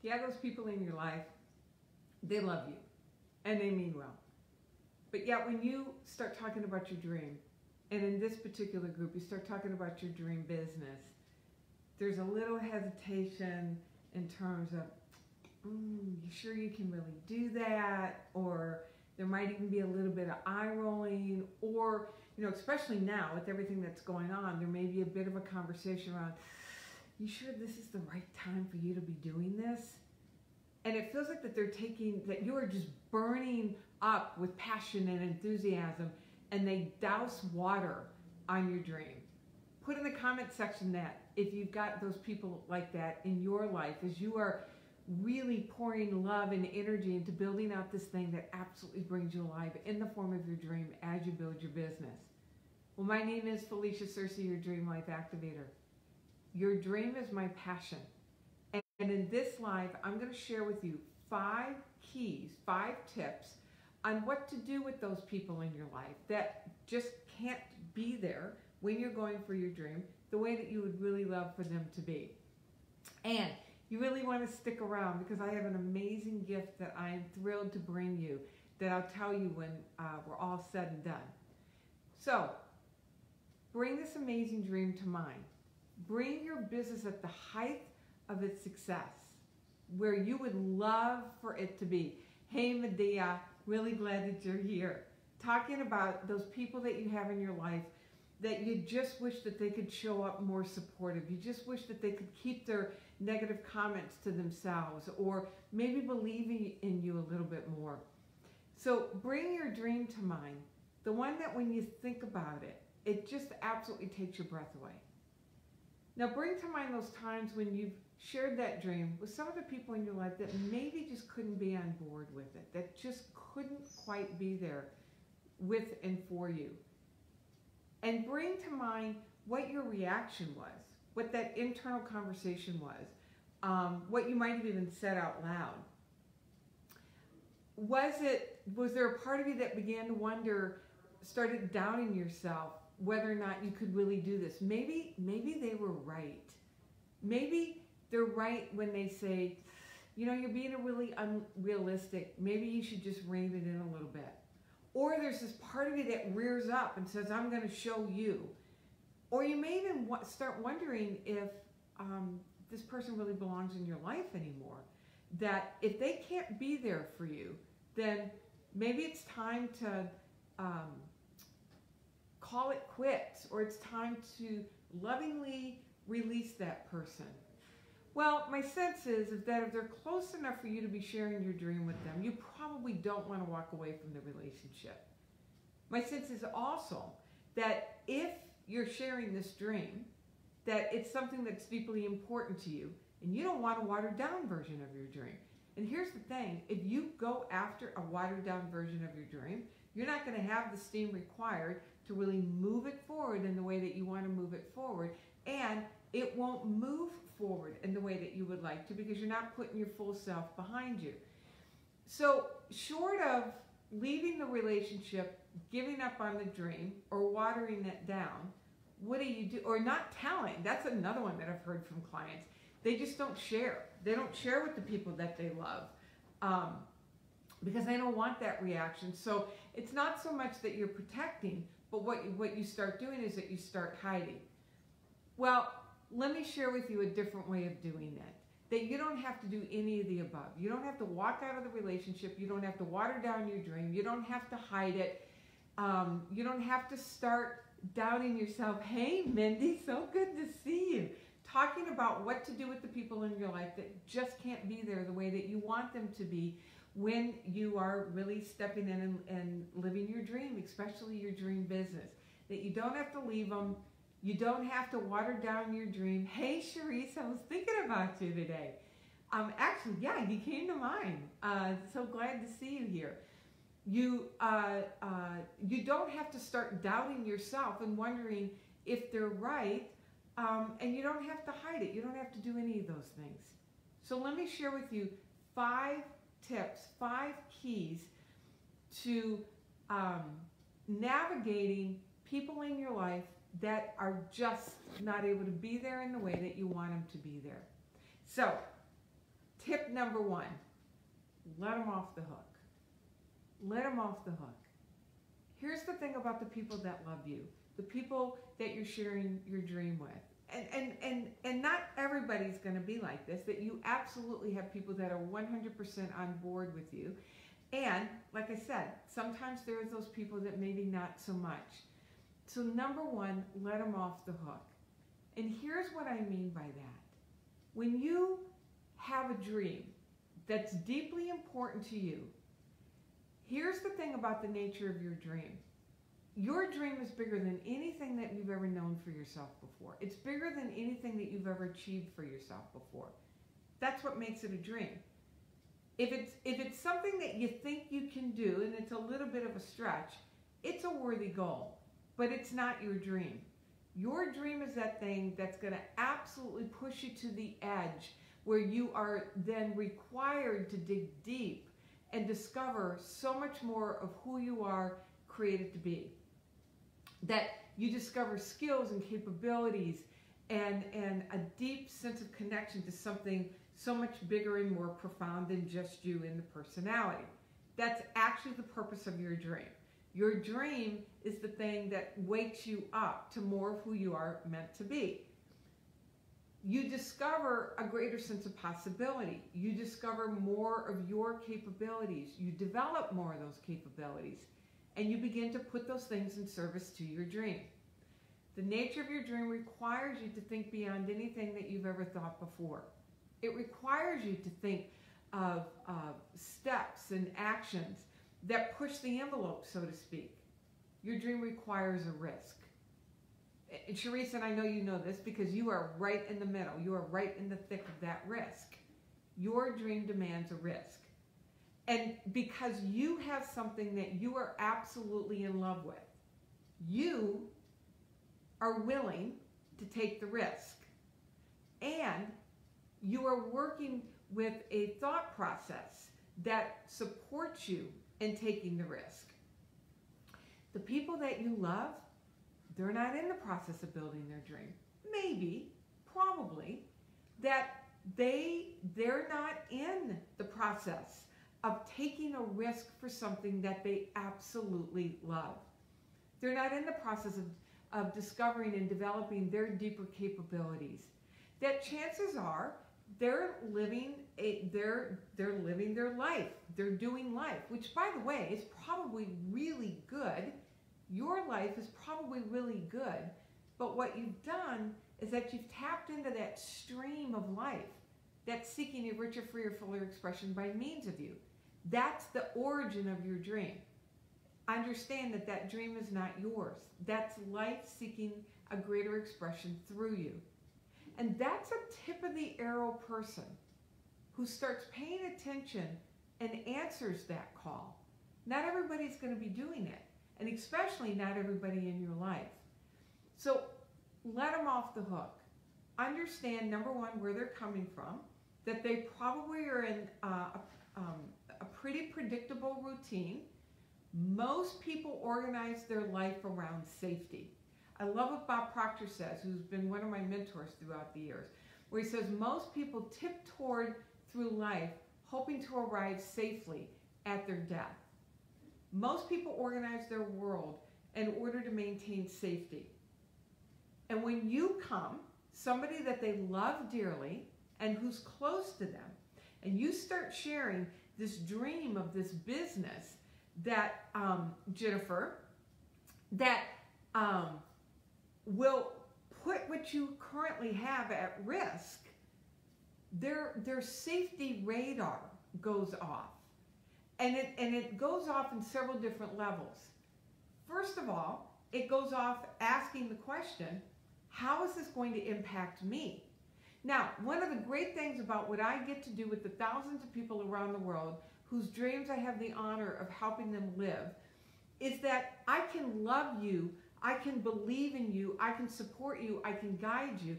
You have those people in your life, they love you and they mean well. But yet when you start talking about your dream, and in this particular group, you start talking about your dream business, there's a little hesitation in terms of, you sure you can really do that? Or there might even be a little bit of eye rolling, or, you know, especially now with everything that's going on, there may be a bit of a conversation around, you sure this is the right time for you to be doing this? And it feels like that they're taking, that you are just burning up with passion and enthusiasm, and they douse water on your dream. Put in the comment section that if you've got those people like that in your life, as you are really pouring love and energy into building out this thing that absolutely brings you alive in the form of your dream as you build your business. Well, my name is Felicia Searcy, your Dream Life Activator. Your dream is my passion. And in this live, I'm going to share with you 5 keys, 5 tips on what to do with those people in your life that just can't be there when you're going for your dream the way that you would really love for them to be. And you really want to stick around because I have an amazing gift that I am thrilled to bring you that I'll tell you when we're all said and done. So, bring this amazing dream to mind. Bring your business at the height of its success, where you would love for it to be. Hey Medea, really glad that you're here. Talking about those people that you have in your life that you just wish that they could show up more supportive. You just wish that they could keep their negative comments to themselves, or maybe believing in you a little bit more. So bring your dream to mind, the one that when you think about it, it just absolutely takes your breath away. Now bring to mind those times when you've shared that dream with some of the people in your life that maybe just couldn't be on board with it, that just couldn't quite be there with and for you. And bring to mind what your reaction was, what that internal conversation was, what you might have even said out loud. Was there a part of you that began to wonder, started doubting yourself, whether or not you could really do this? Maybe they were right. Maybe they're right when they say, you know, you're being really unrealistic. Maybe you should just rein it in a little bit. Or there's this part of you that rears up and says, I'm going to show you. Or you may even start wondering if this person really belongs in your life anymore. That if they can't be there for you, then maybe it's time to call it quits, or it's time to lovingly release that person. Well, my sense is that if they're close enough for you to be sharing your dream with them, you probably don't want to walk away from the relationship. My sense is also that if you're sharing this dream, that it's something that's deeply important to you, and you don't want a watered down version of your dream. And here's the thing, if you go after a watered down version of your dream, you're not going to have the steam required to really move it forward in the way that you want to move it forward, and it won't move forward in the way that you would like to because you're not putting your full self behind you. So short of leaving the relationship, giving up on the dream, or watering it down, what do you do? Or not telling. That's another one that I've heard from clients. They just don't share. They don't share with the people that they love because they don't want that reaction. So it's not so much that you're protecting, but what you start doing is that you start hiding. Well, let me share with you a different way of doing that. That you don't have to do any of the above. You don't have to walk out of the relationship. You don't have to water down your dream. You don't have to hide it. You don't have to start doubting yourself. Hey, Mindy, so good to see you. Talking about what to do with the people in your life that just can't be there the way that you want them to be when you are really stepping in and living your dream, especially your dream business. That you don't have to leave them. You don't have to water down your dream. Hey, Charisse, I was thinking about you today. Actually, yeah, you came to mind. So glad to see you here. You don't have to start doubting yourself and wondering if they're right, and you don't have to hide it. You don't have to do any of those things. So let me share with you 5 tips, 5 keys to navigating people in your life that are just not able to be there in the way that you want them to be there. So, tip number one, let them off the hook. Let them off the hook. Here's the thing about the people that love you, the people that you're sharing your dream with. And not everybody's going to be like this, that you absolutely have people that are 100% on board with you. And like I said, sometimes there's those people that maybe not so much. So number one, let them off the hook. And here's what I mean by that. When you have a dream that's deeply important to you, here's the thing about the nature of your dream. Your dream is bigger than anything that you've ever known for yourself before. It's bigger than anything that you've ever achieved for yourself before. That's what makes it a dream. If it's something that you think you can do and it's a little bit of a stretch, it's a worthy goal, but it's not your dream. Your dream is that thing that's going to absolutely push you to the edge, where you are then required to dig deep and discover so much more of who you are created to be. That you discover skills and capabilities and a deep sense of connection to something so much bigger and more profound than just you and the personality. That's actually the purpose of your dream. Your dream is the thing that wakes you up to more of who you are meant to be. You discover a greater sense of possibility. You discover more of your capabilities. You develop more of those capabilities. And you begin to put those things in service to your dream. The nature of your dream requires you to think beyond anything that you've ever thought before. It requires you to think of steps and actions that push the envelope, so to speak. Your dream requires a risk. And Sharice, and I know you know this because you are right in the middle. You are right in the thick of that risk. Your dream demands a risk. And because you have something that you are absolutely in love with, you are willing to take the risk. And you are working with a thought process that supports you in taking the risk. The people that you love, they're not in the process of building their dream. Maybe, probably, that they're not in the process of taking a risk for something that they absolutely love. They're not in the process of discovering and developing their deeper capabilities. That chances are they're living their life. They're doing life, which, by the way, is probably really good. Your life is probably really good. But what you've done is that you've tapped into that stream of life that's seeking a richer, freer, fuller expression by means of you. That's the origin of your dream. Understand that that dream is not yours. That's life seeking a greater expression through you. And that's a tip of the arrow person who starts paying attention and answers that call. Not everybody's going to be doing it, and especially not everybody in your life. So let them off the hook. Understand, number one, where they're coming from, that they probably are in a pretty predictable routine. Most people organize their life around safety. I love what Bob Proctor says, who's been one of my mentors throughout the years, where he says most people tip toward through life hoping to arrive safely at their death. Most people organize their world in order to maintain safety. And when you come, somebody that they love dearly and who's close to them, and you start sharing this dream of this business that, Jennifer, that will put what you currently have at risk, their safety radar goes off. And it goes off in several different levels. First of all, it goes off asking the question, how is this going to impact me? Now, one of the great things about what I get to do with the thousands of people around the world whose dreams I have the honor of helping them live is that I can love you, I can believe in you, I can support you, I can guide you,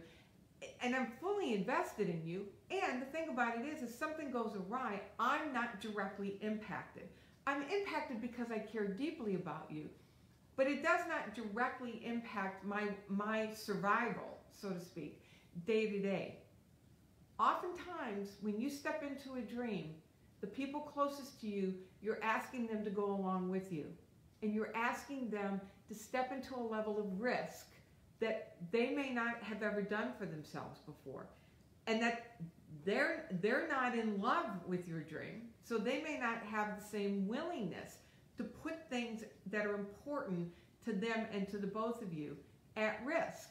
and I'm fully invested in you. And the thing about it is if something goes awry, I'm not directly impacted. I'm impacted because I care deeply about you, but it does not directly impact my survival, so to speak, day to day. oftentimes when you step into a dream, the people closest to you, you're asking them to go along with you. And you're asking them to step into a level of risk that they may not have ever done for themselves before. And that they're not in love with your dream, so they may not have the same willingness to put things that are important to them and to the both of you at risk.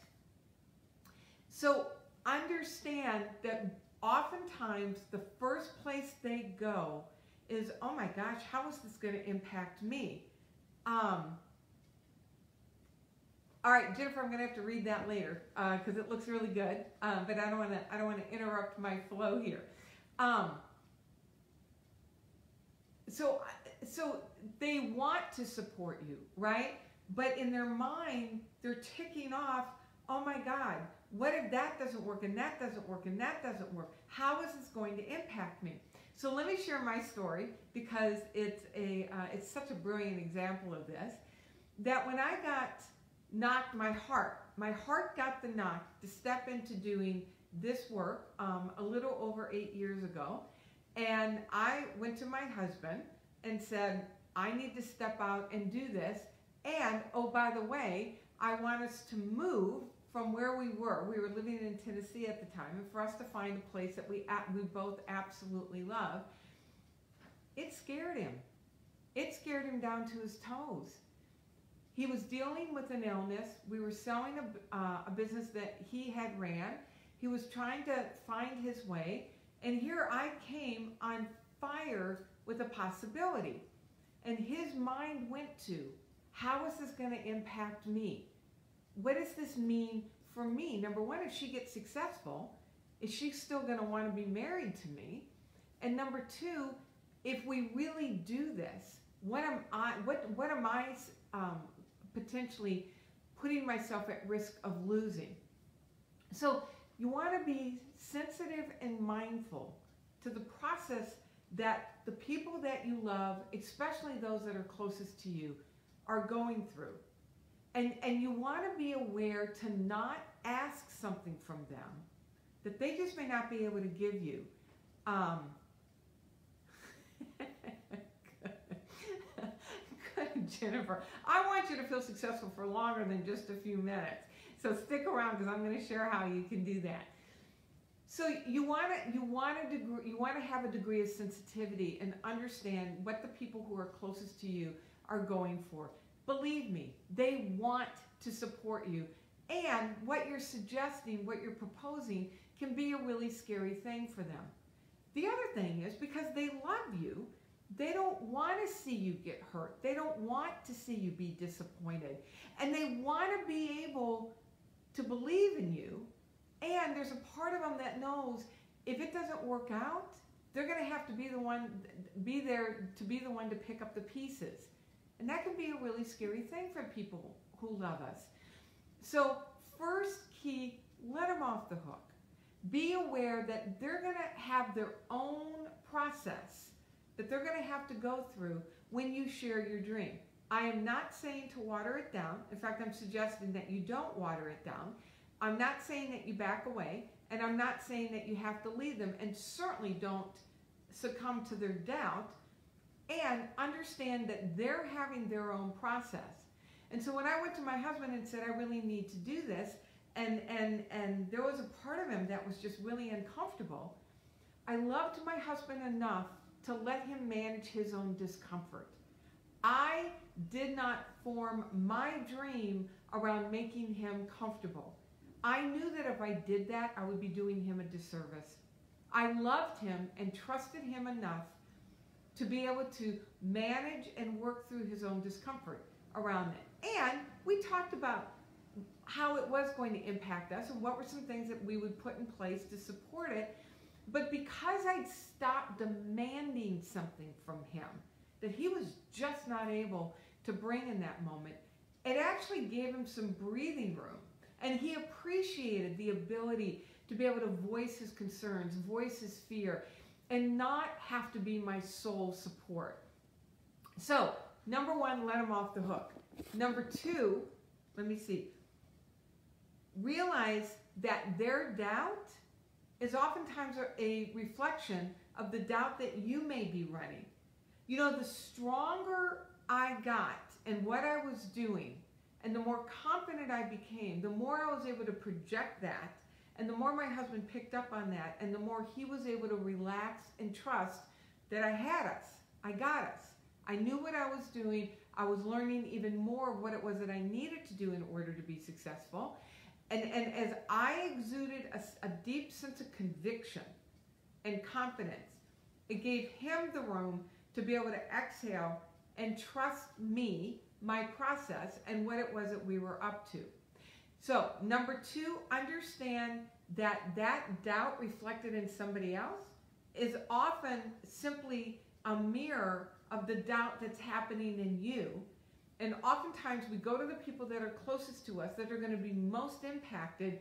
So understand that oftentimes the first place they go is, oh my gosh, how is this going to impact me? All right, Jennifer, I'm going to have to read that later because it looks really good, but I don't want to interrupt my flow here. So they want to support you, right? But in their mind, they're ticking off, oh my God, what if that doesn't work and that doesn't work and that doesn't work? How is this going to impact me? So let me share my story because it's such a brilliant example of this. That when I got knocked, my heart got the knock to step into doing this work a little over 8 years ago. And I went to my husband and said, I need to step out and do this. And, oh, by the way, I want us to move from where we were. We were living in Tennessee at the time, and for us to find a place that we both absolutely love. It scared him. It scared him down to his toes. He was dealing with an illness. We were selling a business that he had ran. He was trying to find his way. And here I came on fire with a possibility. And his mind went to, how is this going to impact me? What does this mean for me? Number one, if she gets successful, is she still going to want to be married to me? And number two, if we really do this, what am I potentially putting myself at risk of losing? So you want to be sensitive and mindful to the process that the people that you love, especially those that are closest to you, are going through. And you want to be aware to not ask something from them that they just may not be able to give you. Good, Jennifer. I want you to feel successful for longer than just a few minutes. So stick around because I'm going to share how you can do that. So you want to have a degree of sensitivity and understand what the people who are closest to you are going for. Believe me, they want to support you. And what you're suggesting, what you're proposing, can be a really scary thing for them. The other thing is, because they love you, they don't want to see you get hurt. They don't want to see you be disappointed. And they want to be able to believe in you. And there's a part of them that knows if it doesn't work out, they're going to have to be there to be the one to pick up the pieces. And that can be a really scary thing for people who love us. So first key, let them off the hook. Be aware that they're going to have their own process that they're going to have to go through when you share your dream. I am not saying to water it down. In fact, I'm suggesting that you don't water it down. I'm not saying that you back away, and I'm not saying that you have to leave them, and certainly don't succumb to their doubt. And understand that they're having their own process. And so when I went to my husband and said, I really need to do this, and there was a part of him that was just really uncomfortable, I loved my husband enough to let him manage his own discomfort. I did not form my dream around making him comfortable. I knew that if I did that, I would be doing him a disservice. I loved him and trusted him enough to be able to manage and work through his own discomfort around it. And we talked about how it was going to impact us and what were some things that we would put in place to support it. But because I'd stopped demanding something from him that he was just not able to bring in that moment, it actually gave him some breathing room. And he appreciated the ability to be able to voice his concerns, voice his fear, and not have to be my sole support. So, number one, let them off the hook. Number two, realize that their doubt is oftentimes a reflection of the doubt that you may be running. You know, the stronger I got in what I was doing, and the more confident I became, the more I was able to project that, and the more my husband picked up on that, and the more he was able to relax and trust that I had us. I got us. I knew what I was doing. I was learning even more of what it was that I needed to do in order to be successful. And as I exuded a deep sense of conviction and confidence, it gave him the room to be able to exhale and trust me, my process, and what it was that we were up to. So, number 2, understand that doubt reflected in somebody else is often simply a mirror of the doubt that's happening in you. And oftentimes we go to the people that are closest to us, that are going to be most impacted,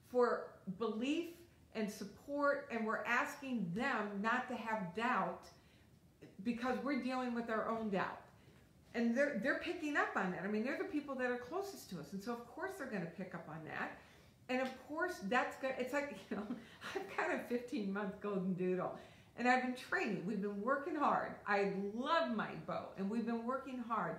for belief and support, and we're asking them not to have doubt because we're dealing with our own doubt. And they're picking up on that. I mean, they're the people that are closest to us. And so, of course, they're going to pick up on that. And, of course, that's good. It's like, you know, I've got a 15-month golden doodle. And I've been training. We've been working hard. I love my beau. And we've been working hard.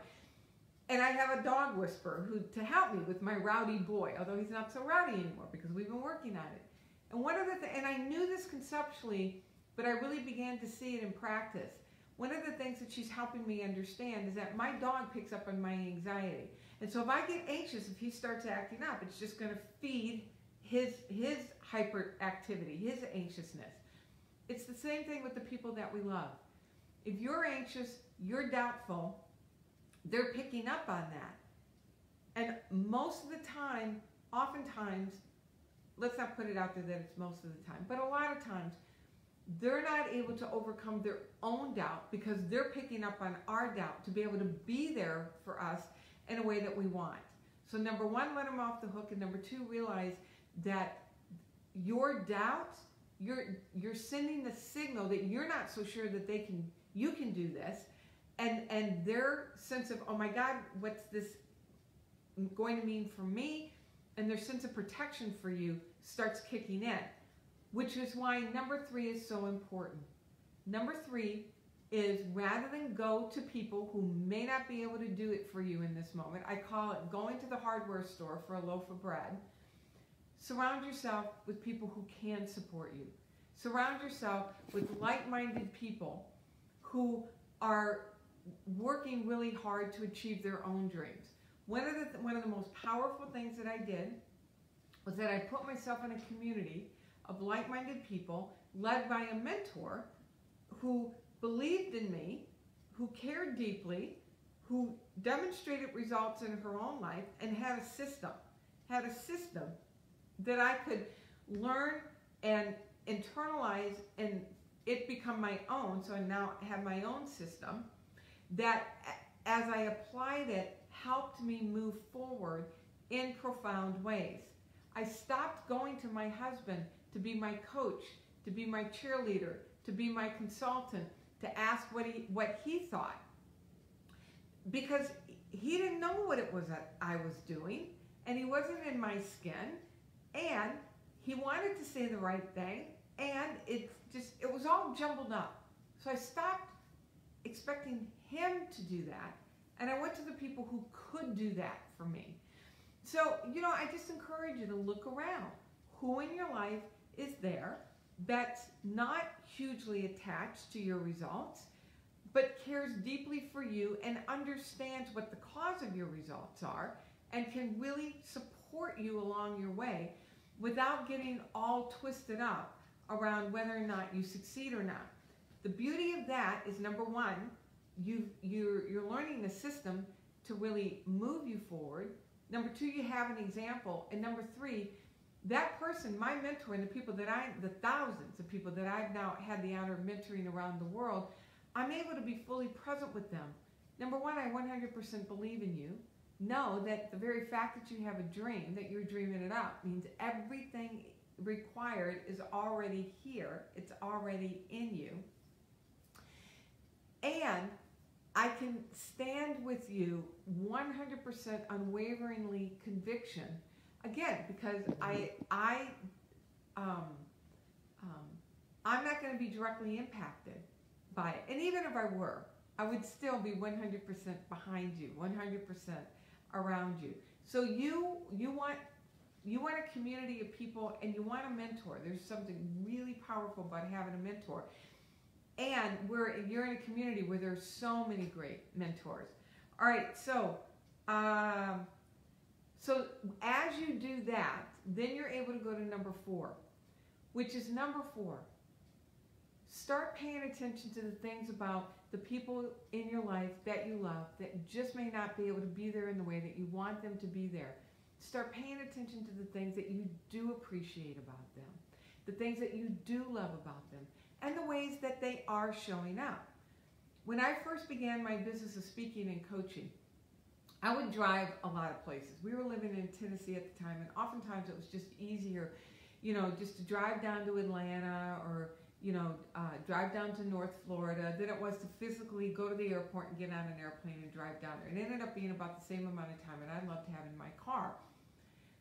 And I have a dog whisperer to help me with my rowdy boy. Although he's not so rowdy anymore because we've been working on it. And one of the and I knew this conceptually, but I really began to see it in practice. One of the things that she's helping me understand is that my dog picks up on my anxiety. And so if I get anxious, if he starts acting up, it's just going to feed his hyperactivity, his anxiousness. It's the same thing with the people that we love. If you're anxious, you're doubtful, they're picking up on that. And most of the time, oftentimes, let's not put it out there that it's most of the time, but a lot of times, they're not able to overcome their own doubt because they're picking up on our doubt to be able to be there for us in a way that we want. So number 1, let them off the hook. And number 2, realize that your doubt, you're sending the signal that you're not so sure that you can do this. And their sense of, oh my God, what's this going to mean for me? And their sense of protection for you starts kicking in. Which is why number 3 is so important. Number 3 is, rather than go to people who may not be able to do it for you in this moment, I call it going to the hardware store for a loaf of bread. Surround yourself with people who can support you. Surround yourself with like-minded people who are working really hard to achieve their own dreams. One of the most powerful things that I did was that I put myself in a community of like-minded people led by a mentor who believed in me, who cared deeply, who demonstrated results in her own life, and had a system that I could learn and internalize and it become my own. So I now have my own system that, as I applied it, helped me move forward in profound ways. I stopped going to my husband to be my coach, to be my cheerleader, to be my consultant, to ask what he thought. Because he didn't know what it was that I was doing, and he wasn't in my skin, and he wanted to say the right thing, and it was all jumbled up. So I stopped expecting him to do that, and I went to the people who could do that for me. So, you know, I just encourage you to look around. Who in your life is there that's not hugely attached to your results, but cares deeply for you and understands what the cause of your results are and can really support you along your way without getting all twisted up around whether or not you succeed or not. The beauty of that is, number 1, you're learning the system to really move you forward. Number 2, you have an example. And number 3, that person, my mentor, and the thousands of people that I've now had the honor of mentoring around the world, I'm able to be fully present with them. Number 1, I 100% believe in you. Know that the very fact that you have a dream, that you're dreaming it up, means everything required is already here. It's already in you. And I can stand with you 100% unwaveringly conviction. Again, because I I'm not going to be directly impacted by it. And even if I were, I would still be 100% behind you, 100% around you. So you want a community of people, and you want a mentor. There's something really powerful about having a mentor. And you're in a community where there's so many great mentors. All right, so as you do that, then you're able to go to number 4, which is number 4. Start paying attention to the things about the people in your life that you love that just may not be able to be there in the way that you want them to be there. Start paying attention to the things that you do appreciate about them, the things that you do love about them, and the ways that they are showing up. When I first began my business of speaking and coaching, I would drive a lot of places. We were living in Tennessee at the time, and oftentimes it was just easier, just to drive down to Atlanta or, drive down to North Florida than it was to physically go to the airport and get on an airplane and drive down there. It ended up being about the same amount of time that I loved to have in my car.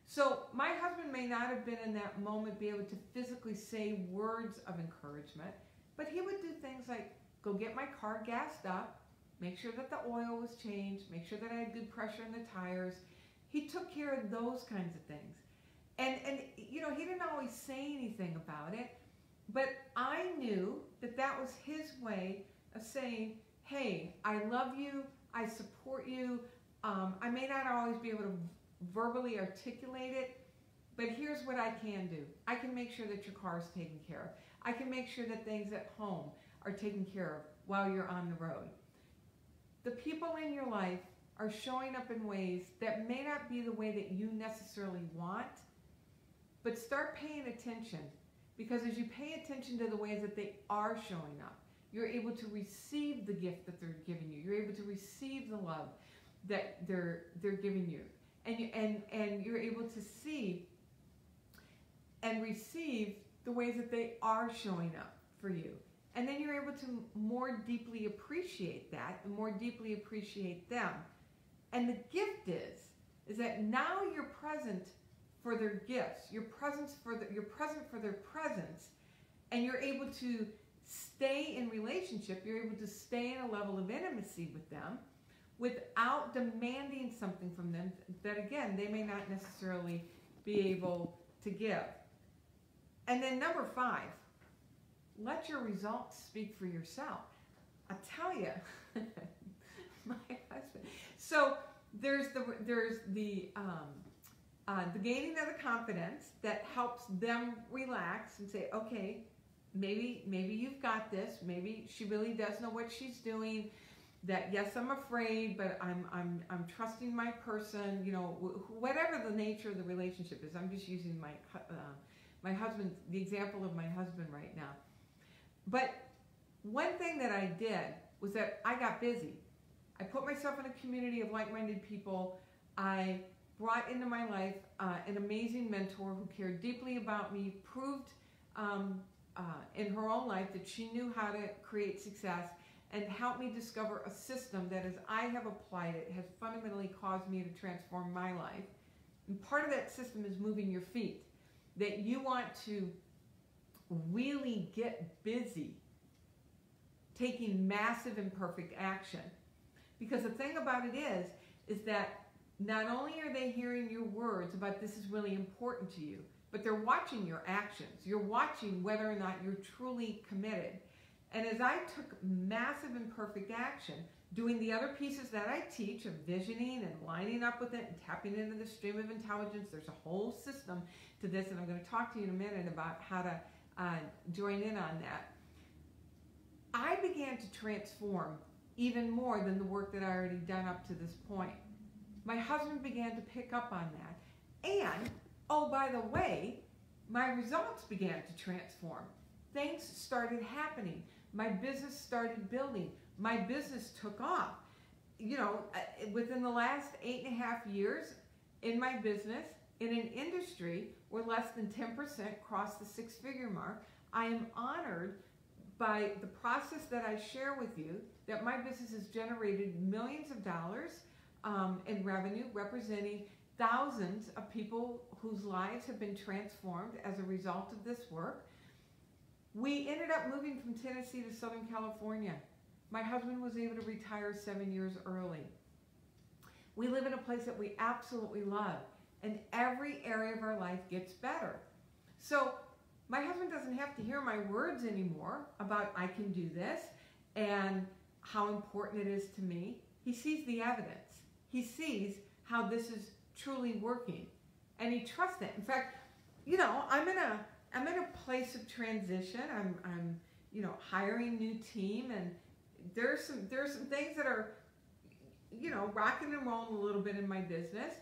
So my husband may not have been in that moment be able to physically say words of encouragement, but he would do things like go get my car gassed up, make sure that the oil was changed, make sure that I had good pressure in the tires. He took care of those kinds of things. And he didn't always say anything about it, but I knew that that was his way of saying, hey, I love you, I support you. I may not always be able to verbally articulate it, but here's what I can do. I can make sure that your car is taken care of. I can make sure that things at home are taken care of while you're on the road. The people in your life are showing up in ways that may not be the way that you necessarily want, but start paying attention, because as you pay attention to the ways that they are showing up, you're able to receive the gift that they're giving you. You're able to receive the love that they're giving you. And you're able to see and receive the ways that they are showing up for you. And then you're able to more deeply appreciate that and more deeply appreciate them. And the gift is that now you're present for their gifts. You're present for their presence, and you're able to stay in relationship. You're able to stay in a level of intimacy with them without demanding something from them that, again, they may not necessarily be able to give. And then number 5, let your results speak for yourself. I tell you, my husband. So there's the gaining of the confidence that helps them relax and say, okay, maybe you've got this. Maybe she really does know what she's doing. That yes, I'm afraid, but I'm trusting my person. Whatever the nature of the relationship is. I'm just using my husband, the example of my husband right now. But one thing that I did was that I got busy. I put myself in a community of like-minded people. I brought into my life an amazing mentor who cared deeply about me, proved in her own life that she knew how to create success, and helped me discover a system that, as I have applied it, has fundamentally caused me to transform my life. And part of that system is moving your feet. That you want to really get busy taking massive imperfect action. Because the thing about it is that not only are they hearing your words about this is really important to you, but they're watching your actions. You're watching whether or not you're truly committed. And as I took massive imperfect action, doing the other pieces that I teach of visioning and lining up with it and tapping into the stream of intelligence, there's a whole system to this, and I'm going to talk to you in a minute about how to join in on that. I began to transform even more than the work that I already done up to this point. My husband began to pick up on that. And, oh, by the way, my results began to transform. Things started happening. My business started building. My business took off. Within the last 8.5 years in my business, in an industry where less than 10% crossed the 6-figure mark, I am honored by the process that I share with you that my business has generated millions of dollars in revenue, representing thousands of people whose lives have been transformed as a result of this work. We ended up moving from Tennessee to Southern California. My husband was able to retire 7 years early. We live in a place that we absolutely love, and every area of our life gets better. So my husband doesn't have to hear my words anymore about I can do this and how important it is to me. He sees the evidence. He sees how this is truly working, and he trusts it. In fact, you know, I'm in a place of transition. I'm you know, hiring new team, and there's some things that are, you know, rocking and rolling a little bit in my business.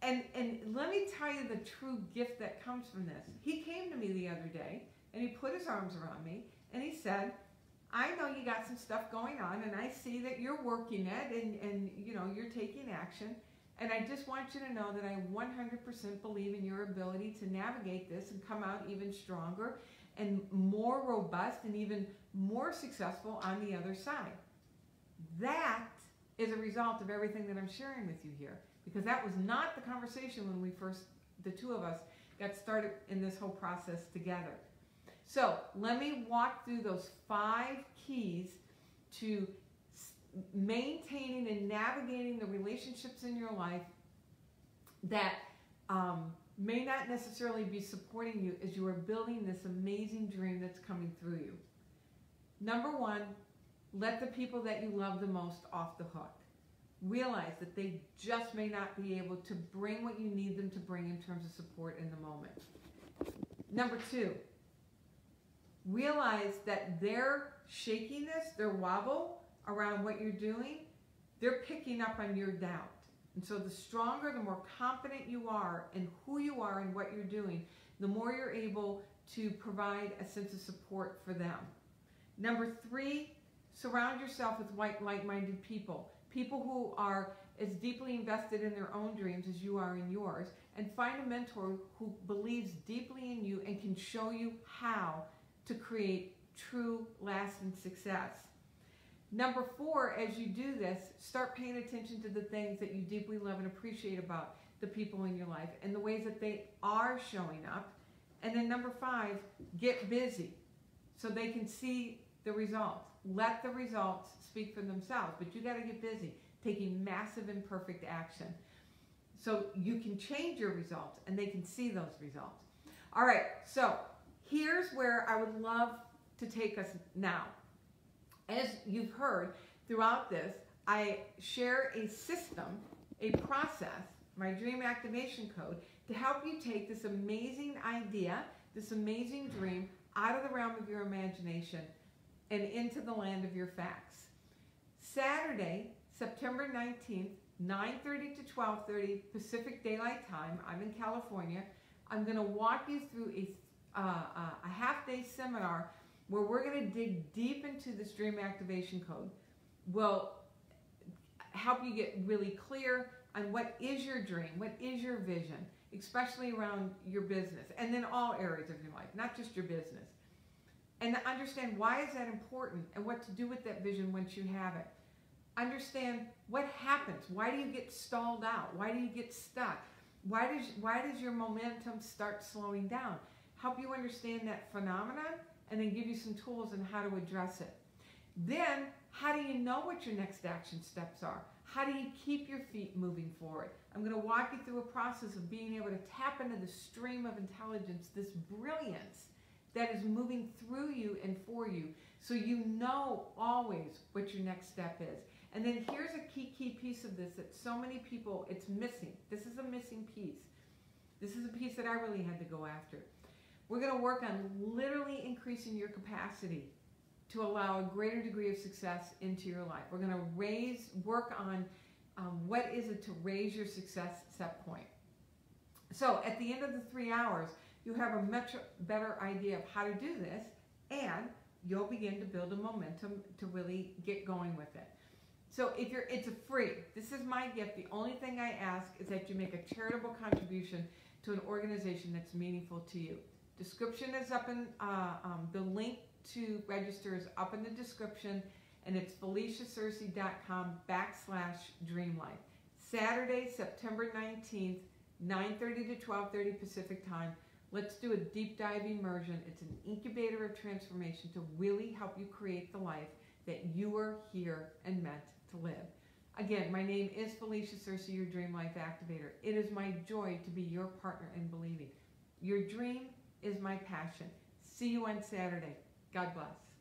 And let me tell you the true gift that comes from this. He came to me the other day, and he put his arms around me, and he said, I know you got some stuff going on, and I see that you're working it, and you know, you're taking action. And I just want you to know that I 100% believe in your ability to navigate this and come out even stronger and more robust and even more successful on the other side. That is a result of everything that I'm sharing with you here, because that was not the conversation when we first, the two of us, got started in this whole process together. So let me walk through those 5 keys to maintaining and navigating the relationships in your life that may not necessarily be supporting you as you are building this amazing dream that's coming through you. Number 1, let the people that you love the most off the hook. Realize that they just may not be able to bring what you need them to bring in terms of support in the moment. Number 2, realize that their shakiness, their wobble around what you're doing, they're picking up on your doubt. And so the stronger, the more confident you are in who you are and what you're doing, the more you're able to provide a sense of support for them. Number 3, surround yourself with like-minded people. People who are as deeply invested in their own dreams as you are in yours, and find a mentor who believes deeply in you and can show you how to create true, lasting success. Number 4, as you do this, start paying attention to the things that you deeply love and appreciate about the people in your life and the ways that they are showing up. And then number 5, get busy so they can see the results. Let the results speak for themselves, but you got to get busy, taking massive imperfect action so you can change your results and they can see those results. All right, so here's where I would love to take us now. As you've heard throughout this, I share a system, a process, my dream activation code, to help you take this amazing idea, this amazing dream, out of the realm of your imagination and into the land of your facts. Saturday, September 19th, 9:30 to 12:30 Pacific Daylight Time. I'm in California. I'm going to walk you through a half-day seminar where we're going to dig deep into this dream activation code. We'll help you get really clear on what is your dream, what is your vision, especially around your business, and then all areas of your life, not just your business. And to understand why is that important and what to do with that vision once you have it. Understand what happens. Why do you get stalled out? Why do you get stuck? Why does your momentum start slowing down? Help you understand that phenomenon and then give you some tools on how to address it. Then, how do you know what your next action steps are? How do you keep your feet moving forward? I'm going to walk you through a process of being able to tap into the stream of intelligence, this brilliance that is moving through you and for you, so you know always what your next step is. And then here's a key piece of this that so many people, it's missing. This is a missing piece. This is a piece that I really had to go after. We're going to work on literally increasing your capacity to allow a greater degree of success into your life. We're going to work on what is it to raise your success set point. So at the end of the 3 hours, you have a much better idea of how to do this, and you'll begin to build a momentum to really get going with it. So it's a free. This is my gift. The only thing I ask is that you make a charitable contribution to an organization that's meaningful to you. Description is up in, the link to register is up in the description, and it's FeliciaSearcy.com/dreamlife. Saturday, September 19th, 9:30 to 12:30 Pacific time. Let's do a deep dive immersion. It's an incubator of transformation to really help you create the life that you are here and meant to live. Again, my name is Felicia Searcy, your Dream Life Activator. It is my joy to be your partner in believing. Your dream is my passion. See you on Saturday. God bless.